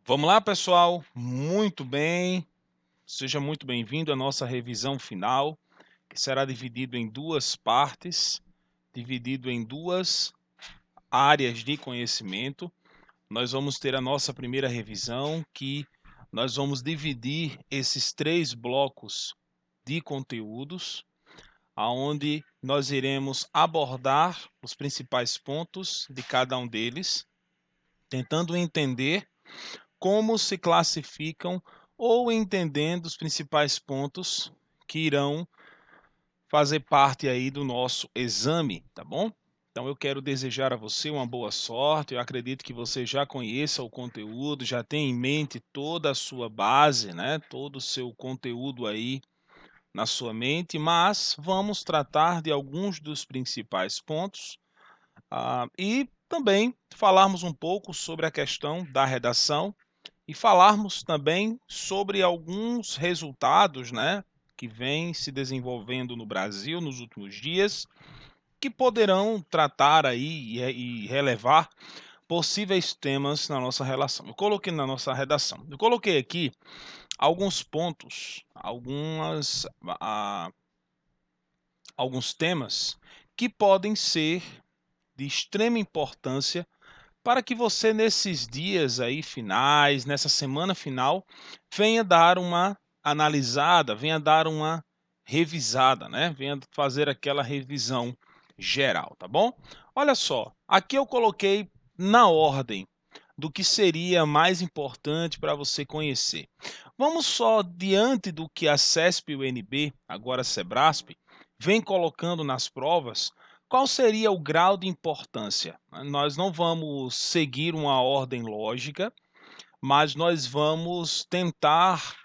Vamos lá, pessoal? Muito bem. Seja muito bem-vindo à nossa revisão final, que será dividido em duas partes, dividido em duas áreas de conhecimento. Nós vamos ter a nossa primeira revisão, que nós vamos dividir esses três blocos de conteúdos, aonde nós iremos abordar os principais pontos de cada um deles, tentando entender como se classificam ou entendendo os principais pontos que irão fazer parte aí do nosso exame, tá bom? Então eu quero desejar a você uma boa sorte. Eu acredito que você já conheça o conteúdo, já tem em mente toda a sua base, né? Todo o seu conteúdo aí na sua mente, mas vamos tratar de alguns dos principais pontos e também falarmos um pouco sobre a questão da redação e falarmos também sobre alguns resultados, né, que vêm se desenvolvendo no Brasil nos últimos dias, que poderão tratar aí e relevar possíveis temas na nossa relação. Eu coloquei na nossa redação. Eu coloquei aqui alguns pontos, alguns temas que podem ser de extrema importância para que você nesses dias aí finais, nessa semana final, venha dar uma analisada, venha dar uma revisada, né? Venha fazer aquela revisão geral, tá bom? Olha só, aqui eu coloquei na ordem do que seria mais importante para você conhecer. Vamos só diante do que a CESP e o UNB, agora a Sebrasp, vem colocando nas provas. Qual seria o grau de importância? Nós não vamos seguir uma ordem lógica, mas nós vamos tentar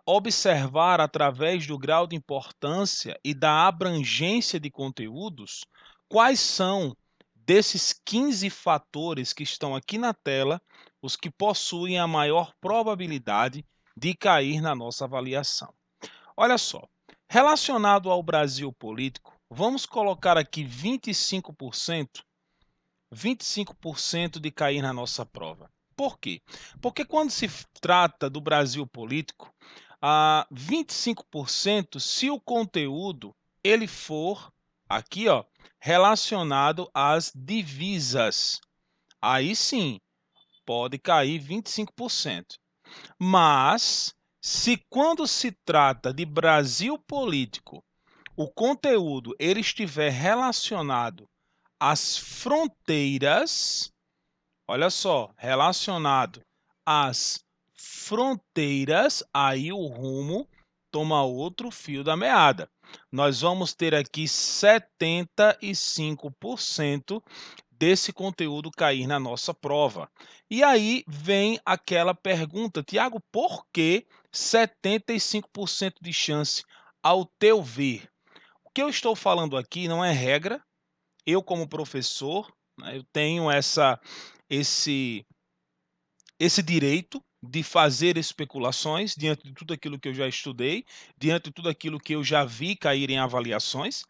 observar através do grau de importância e da abrangência de conteúdos quais são desses 15 fatores que estão aqui na tela os que possuem a maior probabilidade de cair na nossa avaliação. Olha só, relacionado ao Brasil político, vamos colocar aqui 25% de cair na nossa prova. Por quê? Porque quando se trata do Brasil político, 25%, se o conteúdo ele for aqui, ó, relacionado às divisas, aí sim pode cair 25%. Mas se quando se trata de Brasil político, o conteúdo ele estiver relacionado às fronteiras, olha só, relacionado às fronteiras, aí o rumo toma outro fio da meada. Nós vamos ter aqui 75% desse conteúdo cair na nossa prova. E aí vem aquela pergunta, Tiago, por que 75% de chance ao teu ver? O que eu estou falando aqui não é regra. Eu como professor, né, eu tenho esse direito de fazer especulações diante de tudo aquilo que eu já estudei, diante de tudo aquilo que eu já vi cair em avaliações.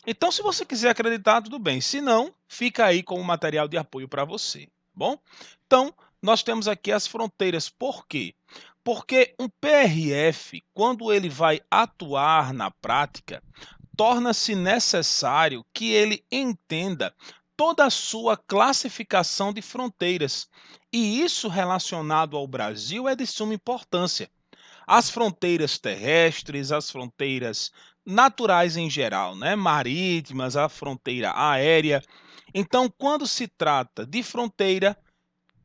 Então, se você quiser acreditar, tudo bem. Se não, fica aí como material de apoio para você, bom? Então, nós temos aqui as fronteiras. Por quê? Porque um PRF, quando ele vai atuar na prática, torna-se necessário que ele entenda toda a sua classificação de fronteiras. E isso relacionado ao Brasil é de suma importância. As fronteiras terrestres, as fronteiras naturais em geral, né? Marítimas, a fronteira aérea. Então, quando se trata de fronteira,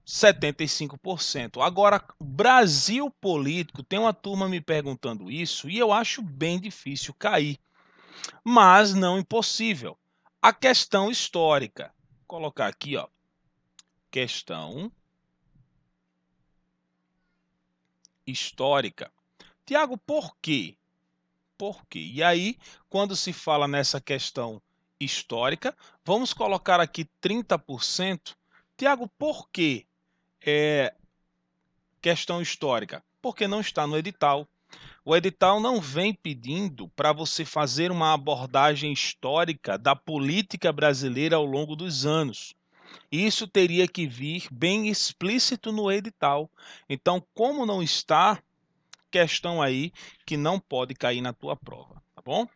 75%. Agora, Brasil político, tem uma turma me perguntando isso e eu acho bem difícil cair, mas não impossível. A questão histórica. Vou colocar aqui, ó, questão histórica. Tiago, por quê? Por quê? E aí, quando se fala nessa questão histórica, vamos colocar aqui 30%. Tiago, por quê? Questão histórica? Porque não está no edital. O edital não vem pedindo para você fazer uma abordagem histórica da política brasileira ao longo dos anos. Isso teria que vir bem explícito no edital. Então, como não está, questão aí que não pode cair na tua prova, tá bom?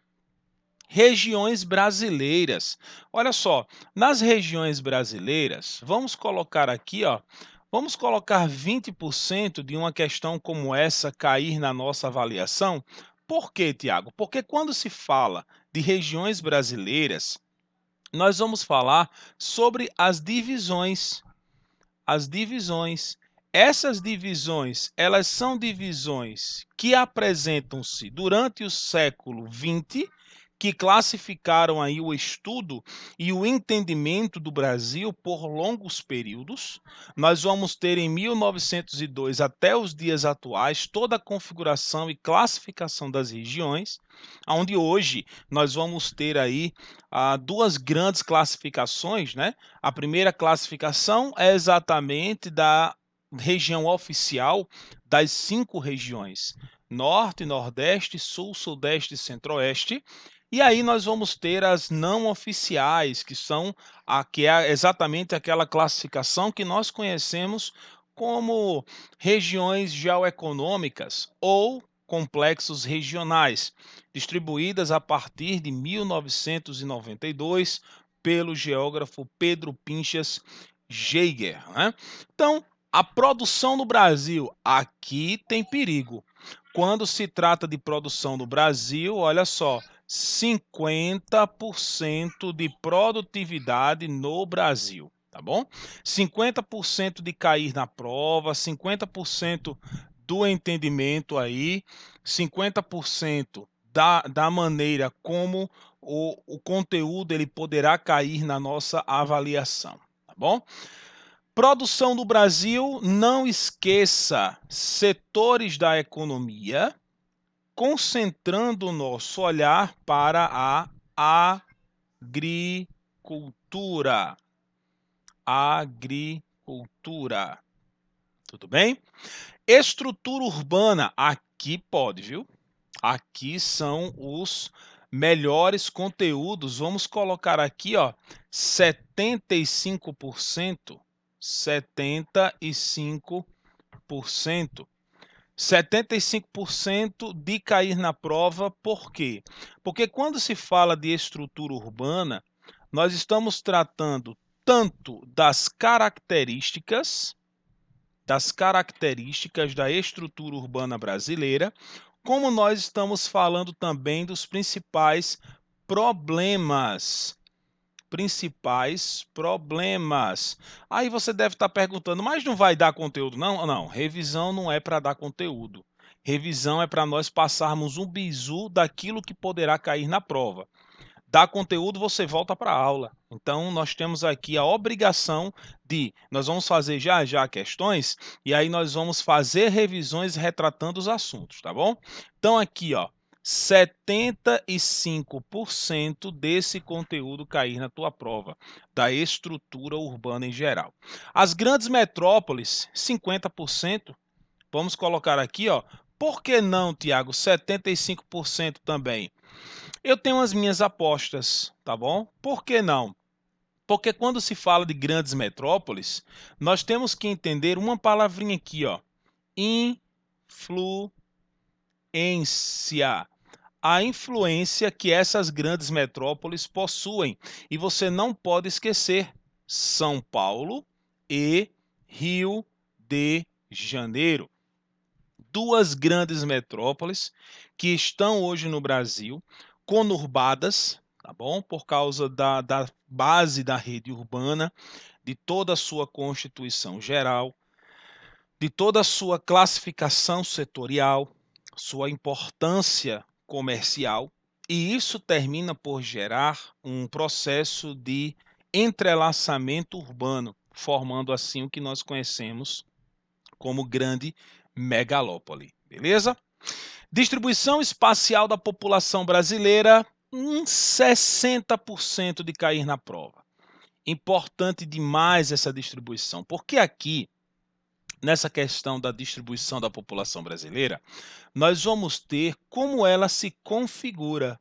Regiões brasileiras. Olha só, nas regiões brasileiras, vamos colocar aqui, ó, vamos colocar 20% de uma questão como essa cair na nossa avaliação. Por quê, Tiago? Porque quando se fala de regiões brasileiras, nós vamos falar sobre as divisões. As divisões. Essas divisões, elas são divisões que apresentam-se durante o século XX, que classificaram aí o estudo e o entendimento do Brasil por longos períodos. Nós vamos ter em 1902 até os dias atuais toda a configuração e classificação das regiões, onde hoje nós vamos ter aí duas grandes classificações, né? A primeira classificação é exatamente da região oficial das 5 regiões: Norte, Nordeste, Sul, Sudeste e Centro-Oeste. E aí nós vamos ter as não oficiais, que é exatamente aquela classificação que nós conhecemos como regiões geoeconômicas ou complexos regionais, distribuídas a partir de 1992 pelo geógrafo Pedro Pinchas Geiger, né? Então, a produção no Brasil, aqui tem perigo. Quando se trata de produção no Brasil, olha só, 50% de produtividade no Brasil, tá bom? 50% de cair na prova, 50% do entendimento aí, 50% da maneira como o conteúdo ele poderá cair na nossa avaliação, tá bom? Produção do Brasil, não esqueça, setores da economia, concentrando o nosso olhar para a agricultura. Agricultura. Tudo bem? Estrutura urbana, aqui pode, viu? Aqui são os melhores conteúdos. Vamos colocar aqui, ó, 75%. 75%. 75% de cair na prova, por quê? Porque quando se fala de estrutura urbana, nós estamos tratando tanto das características da estrutura urbana brasileira, como nós estamos falando também dos principais problemas. Aí você deve estar perguntando, mas não vai dar conteúdo? Não, não. Revisão não é para dar conteúdo. Revisão é para nós passarmos um bizu daquilo que poderá cair na prova. Dá conteúdo, você volta para a aula. Então, nós temos aqui a obrigação nós vamos fazer já questões, e aí nós vamos fazer revisões retratando os assuntos, tá bom? Então, aqui, ó, 75% desse conteúdo cair na tua prova, da estrutura urbana em geral. As grandes metrópoles, 50%. Vamos colocar aqui, ó. Por que não, Tiago, 75% também? Eu tenho as minhas apostas, tá bom? Por que não? Porque quando se fala de grandes metrópoles, nós temos que entender uma palavrinha aqui, ó. Influência. A influência que essas grandes metrópoles possuem. E você não pode esquecer São Paulo e Rio de Janeiro. Duas grandes metrópoles que estão hoje no Brasil, conurbadas, tá bom? Por causa da base da rede urbana, de toda a sua constituição geral, de toda a sua classificação setorial, sua importância comercial, e isso termina por gerar um processo de entrelaçamento urbano, formando assim o que nós conhecemos como grande megalópole, beleza? Distribuição espacial da população brasileira, 60% de cair na prova. Importante demais essa distribuição, porque aqui, nessa questão da distribuição da população brasileira, nós vamos ter como ela se configura,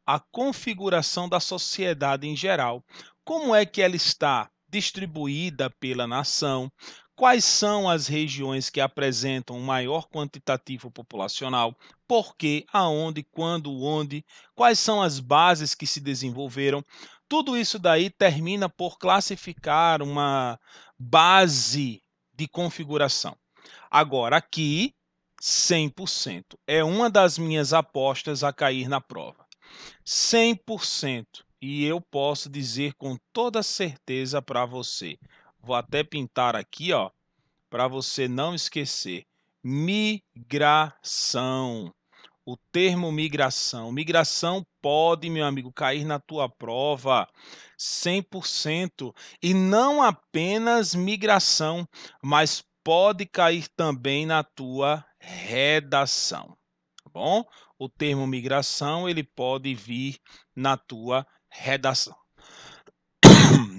a configuração da sociedade em geral. Como é que ela está distribuída pela nação, quais são as regiões que apresentam um maior quantitativo populacional, por quê, aonde, quando, onde, quais são as bases que se desenvolveram. Tudo isso daí termina por classificar uma base de configuração. Agora, aqui, 100%. É uma das minhas apostas a cair na prova. 100%. E eu posso dizer com toda certeza para você. Vou até pintar aqui, ó, para você não esquecer. Migração. O termo migração. Migração pode, meu amigo, cair na tua prova 100%. E não apenas migração, mas pode cair também na tua redação. Tá bom? O termo migração, ele pode vir na tua redação.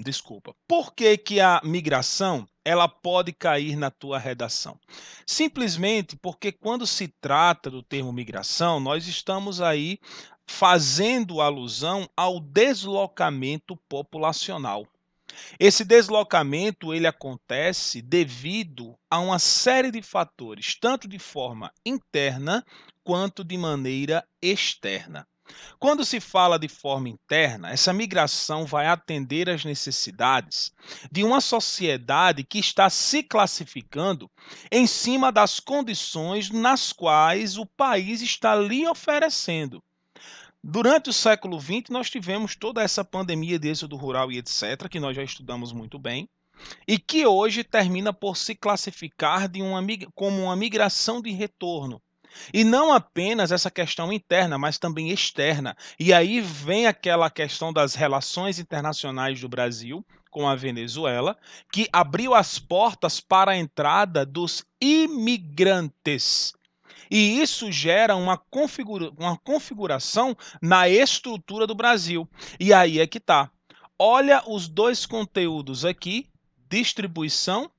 Desculpa. Por que que a migração ela pode cair na tua redação? Simplesmente porque quando se trata do termo migração, nós estamos aí fazendo alusão ao deslocamento populacional. Esse deslocamento ele acontece devido a uma série de fatores, tanto de forma interna quanto de maneira externa. Quando se fala de forma interna, essa migração vai atender às necessidades de uma sociedade que está se classificando em cima das condições nas quais o país está lhe oferecendo. Durante o século XX, nós tivemos toda essa pandemia de êxodo rural e etc., que nós já estudamos muito bem, e que hoje termina por se classificar como uma migração de retorno. E não apenas essa questão interna, mas também externa. E aí vem aquela questão das relações internacionais do Brasil com a Venezuela, que abriu as portas para a entrada dos imigrantes. E isso gera uma configuração na estrutura do Brasil. E aí é que está. Olha os dois conteúdos aqui, distribuição.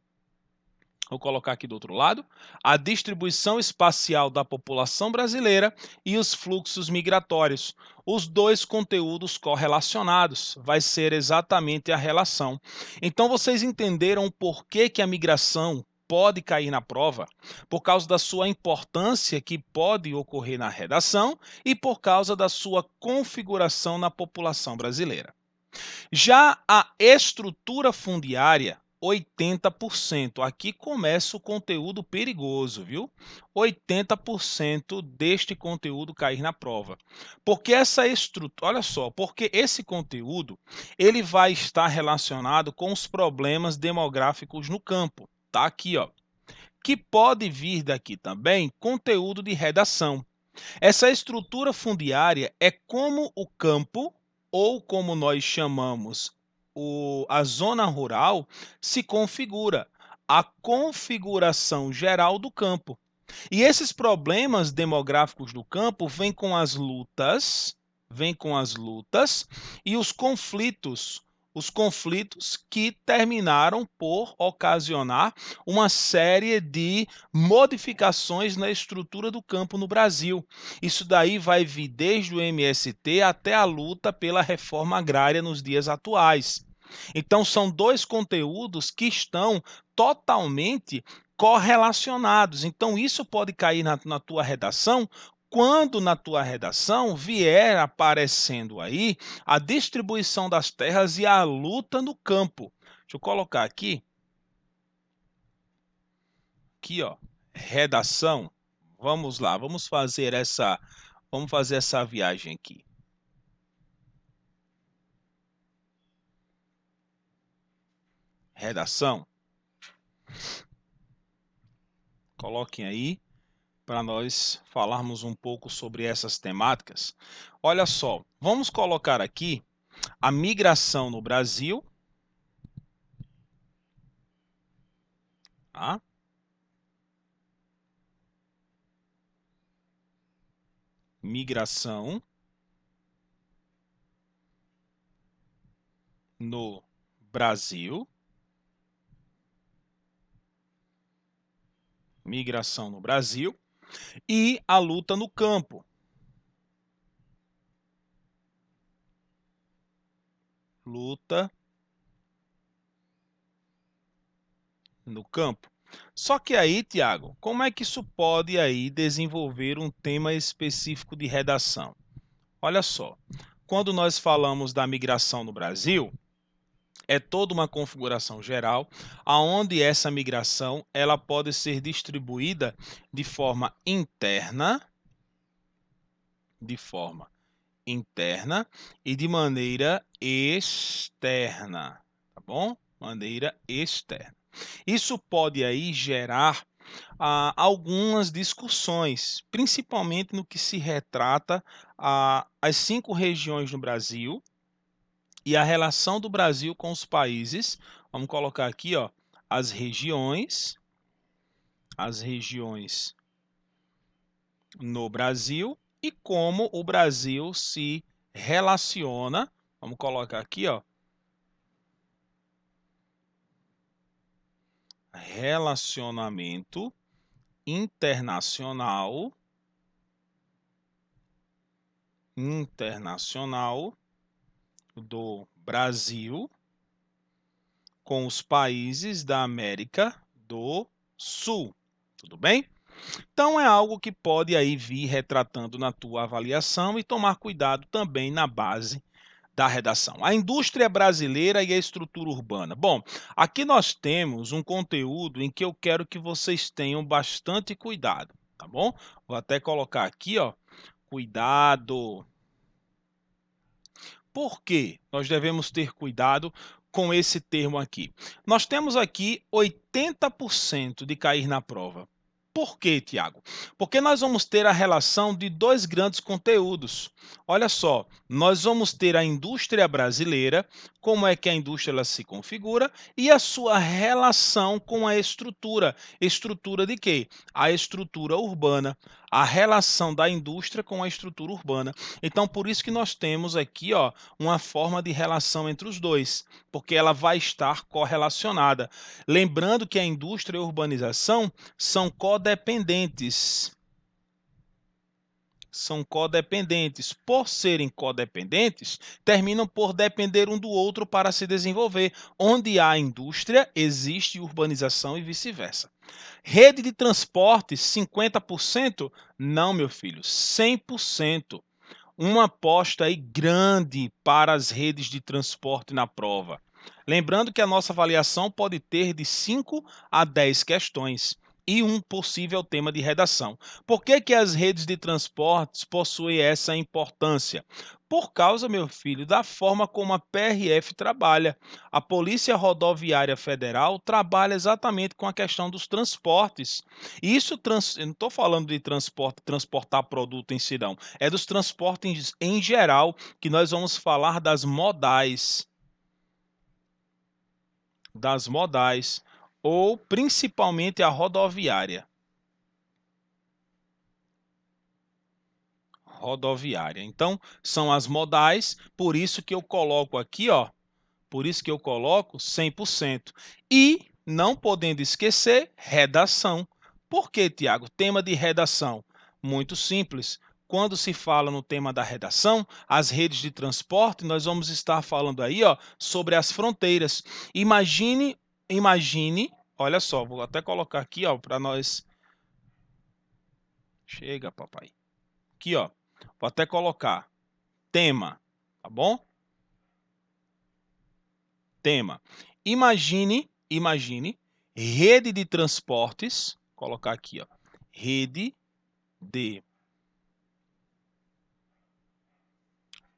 Vou colocar aqui do outro lado, a distribuição espacial da população brasileira e os fluxos migratórios. Os dois conteúdos correlacionados, vai ser exatamente a relação. Então vocês entenderam por que que a migração pode cair na prova? Por causa da sua importância que pode ocorrer na redação e por causa da sua configuração na população brasileira. Já a estrutura fundiária, 80%. Aqui começa o conteúdo perigoso, viu? 80% deste conteúdo cair na prova. Porque essa estrutura, olha só, porque esse conteúdo, ele vai estar relacionado com os problemas demográficos no campo. Tá aqui, ó. Que pode vir daqui também conteúdo de redação. Essa estrutura fundiária é como o campo, ou como nós chamamos a zona rural, se configura, a configuração geral do campo. E esses problemas demográficos do campo vêm com as lutas e os conflitos que terminaram por ocasionar uma série de modificações na estrutura do campo no Brasil. Isso daí vai vir desde o MST até a luta pela reforma agrária nos dias atuais. Então, são dois conteúdos que estão totalmente correlacionados. Então, isso pode cair na tua redação quando na tua redação vier aparecendo aí a distribuição das terras e a luta no campo. Deixa eu colocar aqui, ó, redação. Vamos lá, vamos fazer essa viagem aqui. Redação. Coloquem aí para nós falarmos um pouco sobre essas temáticas. Olha só, vamos colocar aqui a migração no Brasil. Tá? Migração no Brasil. Migração no Brasil e a luta no campo. Luta no campo. Só que aí, Tiago, como é que isso pode aí desenvolver um tema específico de redação? Olha só, quando nós falamos da migração no Brasil, é toda uma configuração geral, aonde essa migração ela pode ser distribuída de forma interna, e de maneira externa, tá bom? Maneira externa. Isso pode aí gerar algumas discussões, principalmente no que se retrata as 5 regiões no Brasil e a relação do Brasil com os países. Vamos colocar aqui, ó, as regiões no Brasil e como o Brasil se relaciona. Vamos colocar aqui, ó, relacionamento internacional do Brasil com os países da América do Sul. Tudo bem? Então é algo que pode aí vir retratando na tua avaliação e tomar cuidado também na base da redação. A indústria brasileira e a estrutura urbana. Bom, aqui nós temos um conteúdo em que eu quero que vocês tenham bastante cuidado, tá bom? Vou até colocar aqui, ó, cuidado. Por que nós devemos ter cuidado com esse termo aqui? Nós temos aqui 80% de cair na prova. Por quê, Tiago? Porque nós vamos ter a relação de 2 grandes conteúdos. Olha só, nós vamos ter a indústria brasileira, como é que a indústria ela se configura, e a sua relação com a estrutura. Estrutura de quê? A estrutura urbana, a relação da indústria com a estrutura urbana. Então, por isso que nós temos aqui, ó, uma forma de relação entre os dois, porque ela vai estar correlacionada. Lembrando que a indústria e a urbanização são codependentes. São codependentes. Por serem codependentes, terminam por depender um do outro para se desenvolver. Onde há indústria, existe urbanização e vice-versa. Rede de transporte, 50%? Não, meu filho, 100%. Uma aposta aí grande para as redes de transporte na prova. Lembrando que a nossa avaliação pode ter de 5 a 10 questões e um possível tema de redação. Por que que as redes de transportes possuem essa importância? Por causa, meu filho, da forma como a PRF trabalha. A Polícia Rodoviária Federal trabalha exatamente com a questão dos transportes. Isso, eu não estou falando de transporte, transportar produto em si, não. É dos transportes em geral, que nós vamos falar das modais, ou principalmente a rodoviária. Então, são as modais, por isso que eu coloco aqui, ó, por isso que eu coloco 100%. E, não podendo esquecer, redação. Por que, Tiago? Tema de redação. Muito simples. Quando se fala no tema da redação, as redes de transporte, nós vamos estar falando aí, ó, sobre as fronteiras. Imagine, olha só, vou até colocar aqui, ó, para nós. Chega, papai. Aqui, ó, vou até colocar tema, tá bom? Tema. Imagine rede de transportes, colocar aqui, ó, rede de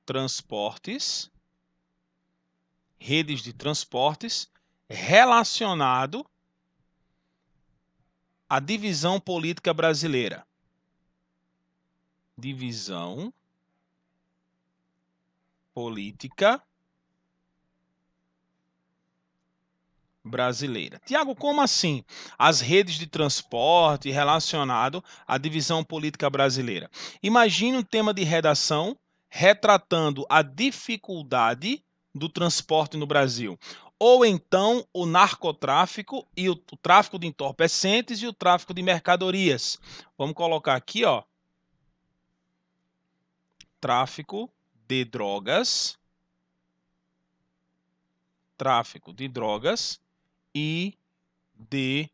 transportes, redes de transportes relacionado à divisão política brasileira. Divisão política brasileira. Tiago, como assim? As redes de transporte relacionado à divisão política brasileira. Imagine um tema de redação retratando a dificuldade do transporte no Brasil. Ou então o narcotráfico e o tráfico de entorpecentes e o tráfico de mercadorias. Vamos colocar aqui, ó, tráfico de drogas e de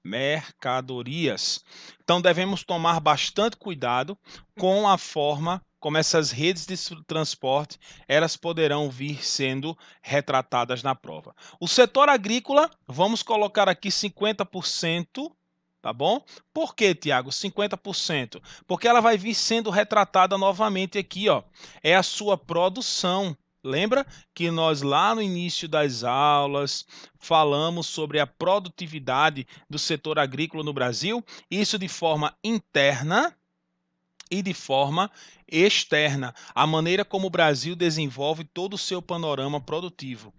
mercadorias. Então devemos tomar bastante cuidado com a forma como essas redes de transporte elas poderão vir sendo retratadas na prova. O setor agrícola, vamos colocar aqui 50%, tá bom? Por que, Tiago, 50%? Porque ela vai vir sendo retratada novamente aqui, ó. É a sua produção. Lembra que nós lá no início das aulas falamos sobre a produtividade do setor agrícola no Brasil? Isso de forma interna e de forma externa, a maneira como o Brasil desenvolve todo o seu panorama produtivo.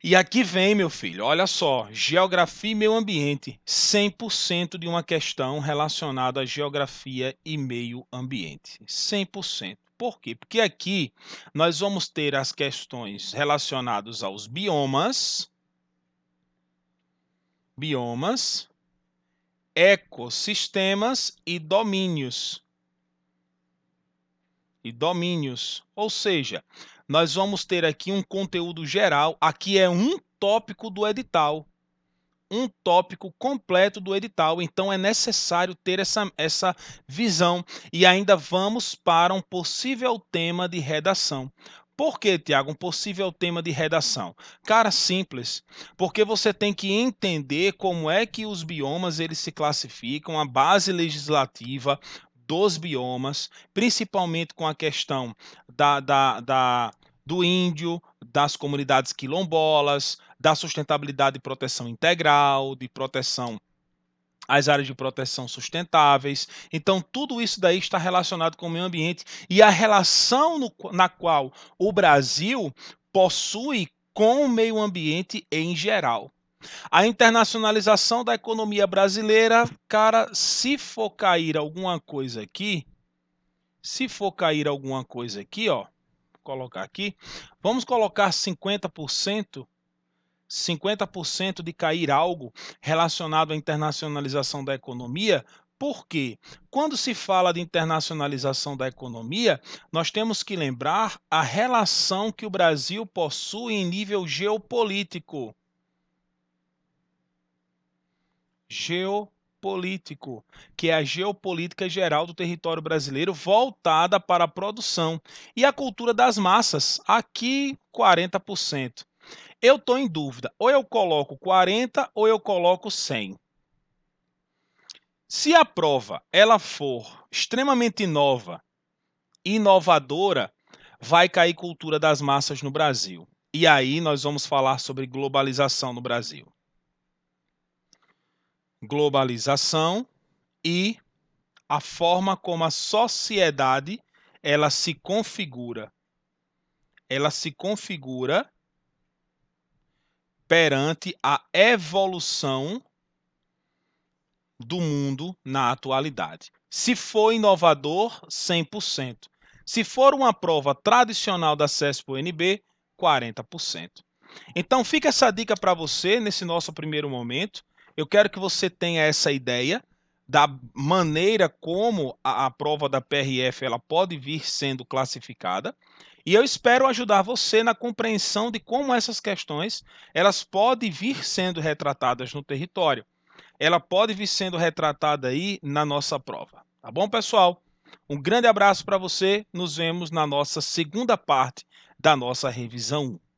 E aqui vem, meu filho, olha só, geografia e meio ambiente, 100% de uma questão relacionada à geografia e meio ambiente, 100%. Por quê? Porque aqui nós vamos ter as questões relacionadas aos biomas, ecossistemas e domínios. Ou seja, nós vamos ter aqui um conteúdo geral, aqui é um tópico do edital, um tópico completo do edital, então é necessário ter essa visão e ainda vamos para um possível tema de redação. Por que, Tiago, um possível tema de redação? Cara, simples, porque você tem que entender como é que os biomas eles se classificam, a base legislativa dos biomas, principalmente com a questão do índio, das comunidades quilombolas, da sustentabilidade e proteção integral, de proteção às áreas de proteção sustentáveis. Então, tudo isso daí está relacionado com o meio ambiente e a relação na qual o Brasil possui com o meio ambiente em geral. A internacionalização da economia brasileira, cara, se for cair alguma coisa aqui, ó, vou colocar aqui, vamos colocar 50%, 50% de cair algo relacionado à internacionalização da economia. Por quê? Quando se fala de internacionalização da economia, nós temos que lembrar a relação que o Brasil possui em nível geopolítico. Geopolítico, que é a geopolítica geral do território brasileiro voltada para a produção. E a cultura das massas, aqui 40%. Eu estou em dúvida, ou eu coloco 40 ou eu coloco 100. Se a prova ela for extremamente nova, inovadora, vai cair cultura das massas no Brasil. E aí nós vamos falar sobre globalização no Brasil. Globalização e a forma como a sociedade ela se configura. Ela se configura perante a evolução do mundo na atualidade. Se for inovador, 100%. Se for uma prova tradicional da CESP-UNB, 40%. Então fica essa dica para você nesse nosso primeiro momento. Eu quero que você tenha essa ideia da maneira como a prova da PRF ela pode vir sendo classificada. E eu espero ajudar você na compreensão de como essas questões elas podem vir sendo retratadas no território. Ela pode vir sendo retratada aí na nossa prova. Tá bom, pessoal? Um grande abraço para você. Nos vemos na nossa segunda parte da nossa revisão 1.